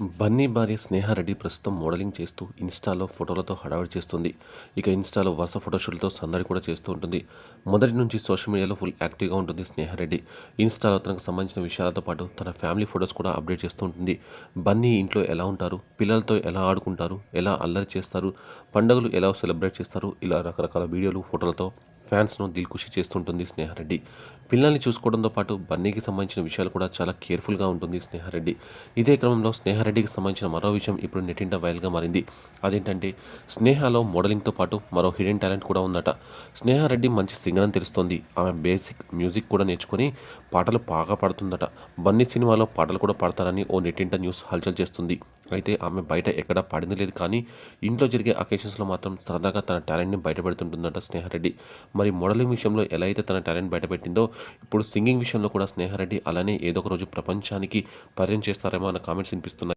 బన్నీ భార్య స్నేహారెడ్డి ప్రస్తుతం మోడలింగ్ చేస్తూ ఇన్స్టాలో ఫోటోలతో హడావిడి చేస్తుంది. ఇక ఇన్స్టాలో వరుస ఫోటోషూట్లతో సందడి కూడా చేస్తూ ఉంటుంది. మొదటి నుంచి సోషల్ మీడియాలో ఫుల్ యాక్టివ్గా ఉంటుంది స్నేహారెడ్డి. ఇన్స్టాలో తనకు సంబంధించిన విషయాలతో పాటు తన ఫ్యామిలీ ఫొటోస్ కూడా అప్డేట్ చేస్తూ ఉంటుంది. బన్నీ ఇంట్లో ఎలా ఉంటారు, పిల్లలతో ఎలా ఆడుకుంటారు, ఎలా అల్లరి చేస్తారు, పండుగలు ఎలా సెలబ్రేట్ చేస్తారు, ఇలా రకరకాల వీడియోలు, ఫోటోలతో ఫ్యాన్స్ను దిల్ఖుషి చేస్తుంటుంది స్నేహారెడ్డి. పిల్లల్ని చూసుకోవడంతో పాటు బన్నీకి సంబంధించిన విషయాలు కూడా చాలా కేర్ఫుల్గా ఉంటుంది స్నేహారెడ్డి. ఇదే క్రమంలో స్నేహారెడ్డికి సంబంధించిన మరో విషయం ఇప్పుడు నెట్టింట వైరల్గా మారింది. అదేంటంటే స్నేహలో మోడలింగ్తో పాటు మరో హిడెన్ టాలెంట్ కూడా ఉందట. స్నేహారెడ్డి మంచి సింగర్ అని తెలుస్తోంది. ఆమె బేసిక్ మ్యూజిక్ కూడా నేర్చుకుని పాటలు బాగా పాడుతుందట. బన్నీ సినిమాలో పాటలు కూడా పాడతారని ఓ నెట్టింట న్యూస్ హల్చల్ చేస్తుంది. అయితే ఆమె బయట ఎక్కడా పాడింది లేదు, కానీ ఇంట్లో జరిగే అకేషన్స్లో మాత్రం సరదాగా తన టాలెంట్ని బయటపెడుతుంటుందట స్నేహారెడ్డి. మరి మోడలింగ్ విషయంలో ఎలా అయితే తన టాలెంట్ బయటపెట్టిందో, ఇప్పుడు సింగింగ్ విషయంలో కూడా స్నేహారెడ్డి అలానే ఏదో ఒక రోజు ప్రపంచానికి పరిచయం చేస్తారేమో అన్న కామెంట్స్ వినిపిస్తున్నాయి.